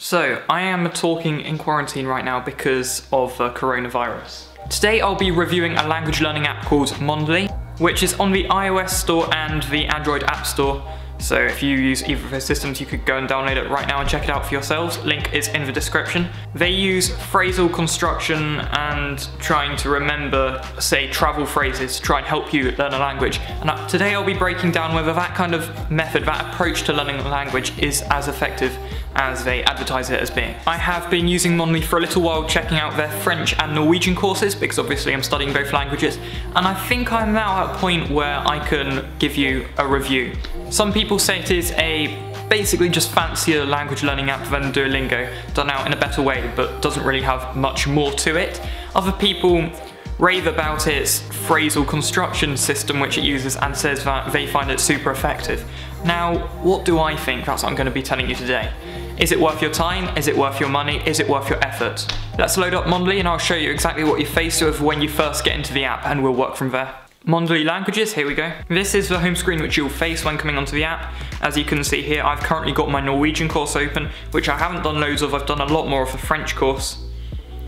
So, I am talking in quarantine right now because of the coronavirus. Today I'll be reviewing a language learning app called Mondly, which is on the iOS store and the Android App Store. So if you use either of those systems, you could go and download it right now and check it out for yourselves. Link is in the description. They use phrasal construction and trying to remember, say, travel phrases to try and help you learn a language. And today I'll be breaking down whether that kind of method, that approach to learning a language is as effective as they advertise it as being. I have been using Mondly for a little while, checking out their French and Norwegian courses, because obviously I'm studying both languages, and I think I'm now at a point where I can give you a review. Some people say it is basically just fancier language learning app than Duolingo, done out in a better way, but doesn't really have much more to it. Other people rave about its phrasal construction system which it uses and says that they find it super effective. Now, what do I think? That's what I'm going to be telling you today. Is it worth your time? Is it worth your money? Is it worth your effort? Let's load up Mondly and I'll show you exactly what you're faced with when you first get into the app, and we'll work from there. Mondly languages, here we go. This is the home screen which you'll face when coming onto the app. As you can see here, I've currently got my Norwegian course open, which I haven't done loads of. I've done a lot more of the French course.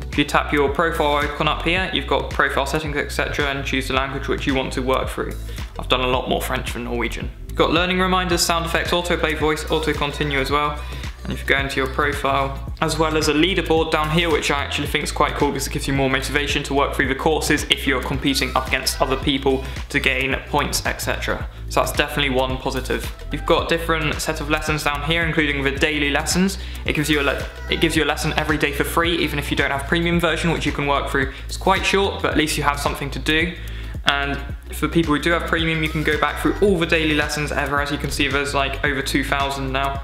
If you tap your profile icon up here, you've got profile settings, etc., and choose the language which you want to work through. I've done a lot more French than Norwegian. You've got learning reminders, sound effects, autoplay voice, auto continue as well. And if you go into your profile, as well as a leaderboard down here, which I actually think is quite cool because it gives you more motivation to work through the courses if you're competing up against other people to gain points, etc. So that's definitely one positive. You've got different set of lessons down here, including the daily lessons. It gives you a lesson every day for free, even if you don't have premium version, which you can work through. It's quite short, but at least you have something to do. And for people who do have premium, you can go back through all the daily lessons ever. As you can see, there's like over 2,000 now,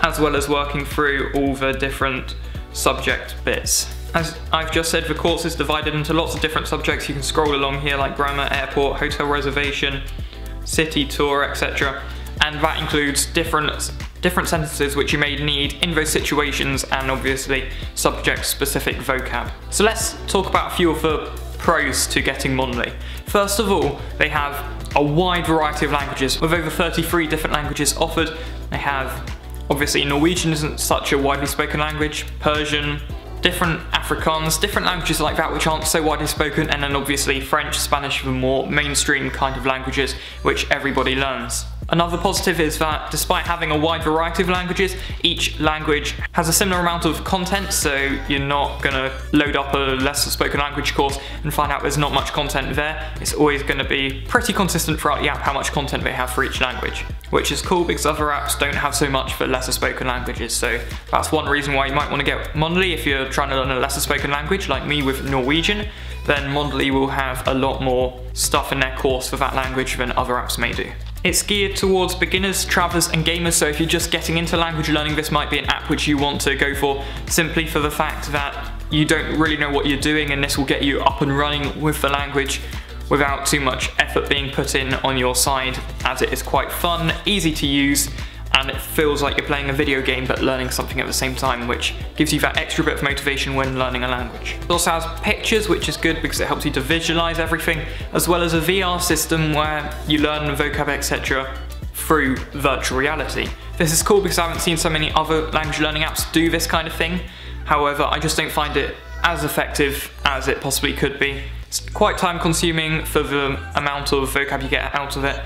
as well as working through all the different subject bits. As I've just said, the course is divided into lots of different subjects. You can scroll along here like grammar, airport, hotel reservation, city tour, etc. And that includes different sentences which you may need in those situations, and obviously subject-specific vocab. So let's talk about a few of the pros to getting Mondly. First of all, they have a wide variety of languages, with over 33 different languages offered. They have, obviously, Norwegian isn't such a widely spoken language, Persian, different Afrikaans, different languages like that which aren't so widely spoken, and then obviously French, Spanish, the more mainstream kind of languages which everybody learns. Another positive is that despite having a wide variety of languages, each language has a similar amount of content, so you're not going to load up a lesser spoken language course and find out there's not much content there. It's always going to be pretty consistent throughout the app how much content they have for each language, which is cool because other apps don't have so much for lesser spoken languages. So that's one reason why you might want to get Mondly if you're trying to learn a lesser spoken language like me with Norwegian. Then Mondly will have a lot more stuff in their course for that language than other apps may do. It's geared towards beginners, travellers and gamers, so if you're just getting into language learning, this might be an app which you want to go for, simply for the fact that you don't really know what you're doing, and this will get you up and running with the language without too much effort being put in on your side, as it is quite fun, easy to use, and it feels like you're playing a video game but learning something at the same time, which gives you that extra bit of motivation when learning a language. It also has pictures, which is good because it helps you to visualize everything, as well as a VR system where you learn the vocab, etc. through virtual reality. This is cool because I haven't seen so many other language learning apps do this kind of thing. However, I just don't find it as effective as it possibly could be. It's quite time consuming for the amount of vocab you get out of it,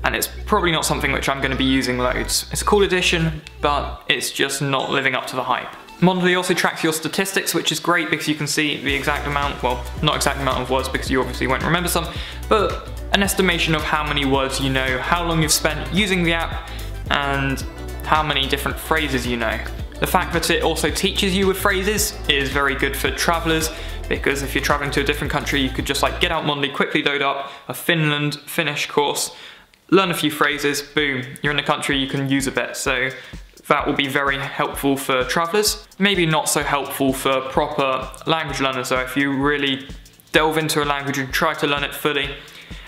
and it's probably not something which I'm going to be using loads. It's a cool addition, but it's just not living up to the hype. Mondly also tracks your statistics, which is great because you can see the exact amount, well, not exact amount of words because you obviously won't remember some, but an estimation of how many words you know, how long you've spent using the app, and how many different phrases you know. The fact that it also teaches you with phrases is very good for travellers, because if you're travelling to a different country, you could just like get out Mondly, quickly load up a Finnish course, learn a few phrases, boom, you're in the country, you can use a bit. So that will be very helpful for travellers. Maybe not so helpful for proper language learners though. If you really delve into a language and try to learn it fully,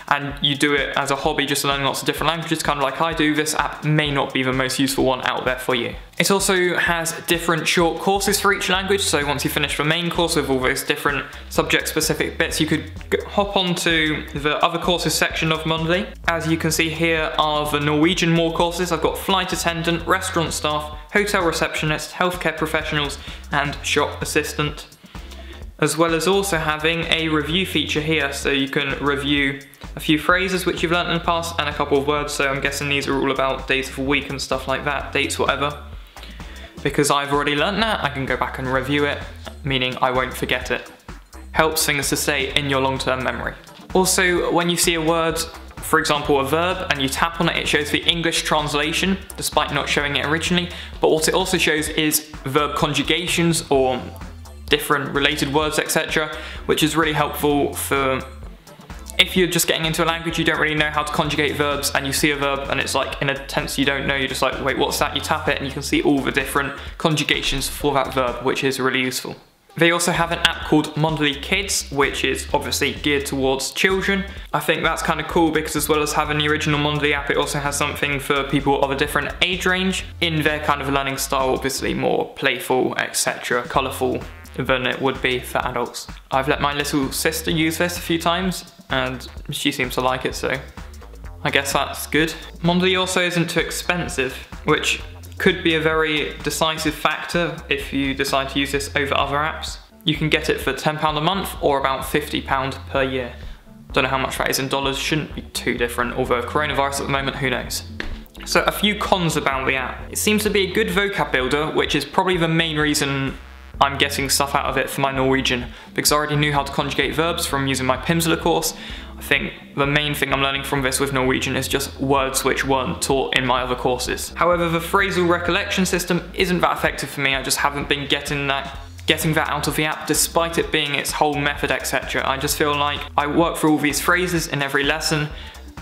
and you do it as a hobby, just learning lots of different languages, kind of like I do, this app may not be the most useful one out there for you. It also has different short courses for each language, so once you finish the main course with all those different subject-specific bits, you could hop onto the other courses section of Mondly. As you can see here are the Norwegian more courses. I've got flight attendant, restaurant staff, hotel receptionist, healthcare professionals, and shop assistant. As well as also having a review feature here, so you can review a few phrases which you've learnt in the past and a couple of words, so I'm guessing these are all about days of the week and stuff like that, dates, whatever. Because I've already learnt that, I can go back and review it, meaning I won't forget it. Helps things to stay in your long-term memory. Also, when you see a word, for example a verb, and you tap on it, it shows the English translation, despite not showing it originally, but what it also shows is verb conjugations or different related words, etc., which is really helpful for if you're just getting into a language, you don't really know how to conjugate verbs, and you see a verb and it's like in a tense you don't know, you're just like, wait, what's that? You tap it and you can see all the different conjugations for that verb, which is really useful. They also have an app called Mondly Kids, which is obviously geared towards children. I think that's kind of cool because as well as having the original Mondly app, it also has something for people of a different age range in their kind of learning style, obviously more playful, etc., colourful than it would be for adults. I've let my little sister use this a few times and she seems to like it, so I guess that's good. Mondly also isn't too expensive, which could be a very decisive factor if you decide to use this over other apps. You can get it for £10 a month or about £50 per year. Don't know how much that is in dollars, shouldn't be too different, although coronavirus at the moment, who knows. So a few cons about the app. It seems to be a good vocab builder, which is probably the main reason I'm getting stuff out of it for my Norwegian, because I already knew how to conjugate verbs from using my Pimsleur course. I think the main thing I'm learning from this with Norwegian is just words which weren't taught in my other courses. However, the phrasal recollection system isn't that effective for me. I just haven't been getting that out of the app, despite it being its whole method, etc. I just feel like I work through all these phrases in every lesson,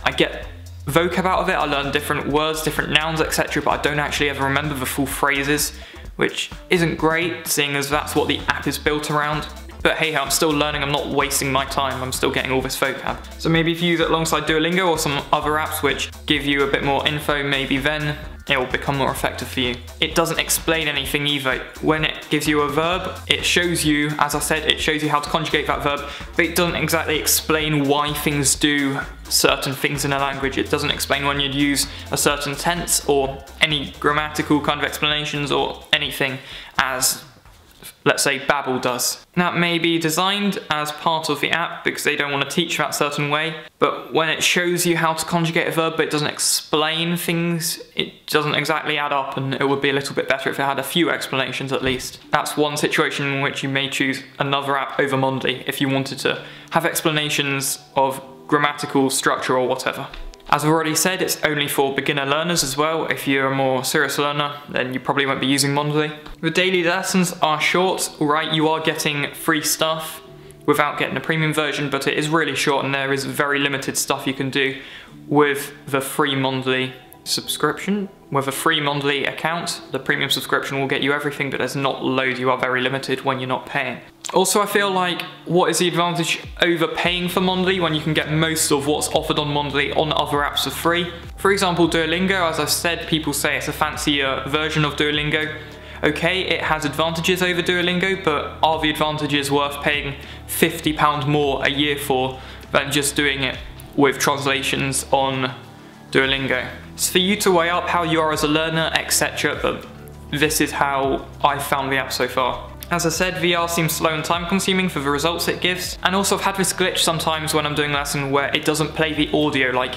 I get vocab out of it, I learn different words, different nouns, etc., but I don't actually ever remember the full phrases, which isn't great, seeing as that's what the app is built around. But hey, I'm still learning, I'm not wasting my time, I'm still getting all this vocab. So maybe if you use it alongside Duolingo or some other apps which give you a bit more info, maybe then it will become more effective for you. It doesn't explain anything either. When it gives you a verb, it shows you, as I said, it shows you how to conjugate that verb, but it doesn't exactly explain why things do certain things in a language. It doesn't explain when you'd use a certain tense or any grammatical kind of explanations or anything as, let's say, Babbel does. That may be designed as part of the app because they don't want to teach that certain way, but when it shows you how to conjugate a verb but it doesn't explain things, it doesn't exactly add up, and it would be a little bit better if it had a few explanations at least. That's one situation in which you may choose another app over Mondly if you wanted to have explanations of grammatical structure or whatever. As I've already said, it's only for beginner learners as well. If you're a more serious learner, then you probably won't be using Mondly. The daily lessons are short, alright, you are getting free stuff without getting a premium version, but it is really short and there is very limited stuff you can do with the free Mondly subscription. With a free Mondly account, the premium subscription will get you everything, but there's not loads, you are very limited when you're not paying. Also, I feel like, what is the advantage over paying for Mondly when you can get most of what's offered on Mondly on other apps for free? For example, Duolingo, as I've said, people say it's a fancier version of Duolingo. Okay, it has advantages over Duolingo, but are the advantages worth paying £50 more a year for than just doing it with translations on Duolingo? It's for you to weigh up how you are as a learner, etc., but this is how I've found the app so far. As I said, VR seems slow and time consuming for the results it gives, and also I've had this glitch sometimes when I'm doing a lesson where it doesn't play the audio. Like,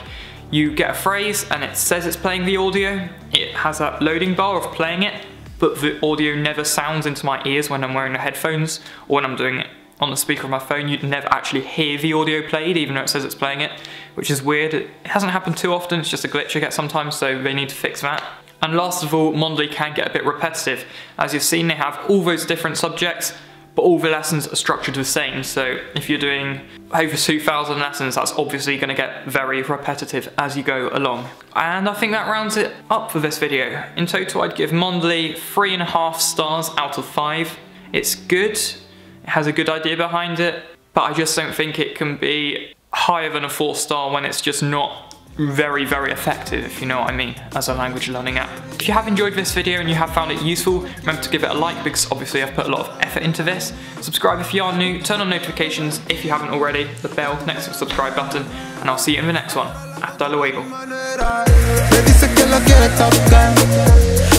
you get a phrase and it says it's playing the audio, it has that loading bar of playing it, but the audio never sounds into my ears when I'm wearing the headphones, or when I'm doing it on the speaker of my phone. You'd never actually hear the audio played, even though it says it's playing it, which is weird. It hasn't happened too often, it's just a glitch I get sometimes, so they need to fix that. And last of all, Mondly can get a bit repetitive. As you've seen, they have all those different subjects, but all the lessons are structured the same, so if you're doing over 2,000 lessons, that's obviously going to get very repetitive as you go along. And I think that rounds it up for this video. In total, I'd give Mondly 3.5 stars out of 5. It's good, it has a good idea behind it, but I just don't think it can be higher than a 4-star when it's just not very, very effective, if you know what I mean, as a language learning app. If you have enjoyed this video and you have found it useful, remember to give it a like, because obviously I've put a lot of effort into this. Subscribe if you are new, turn on notifications if you haven't already, the bell next to the subscribe button, and I'll see you in the next one. Hasta luego. Me dice que lo quiere tocar,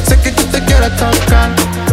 sé que tú te quieres tocar.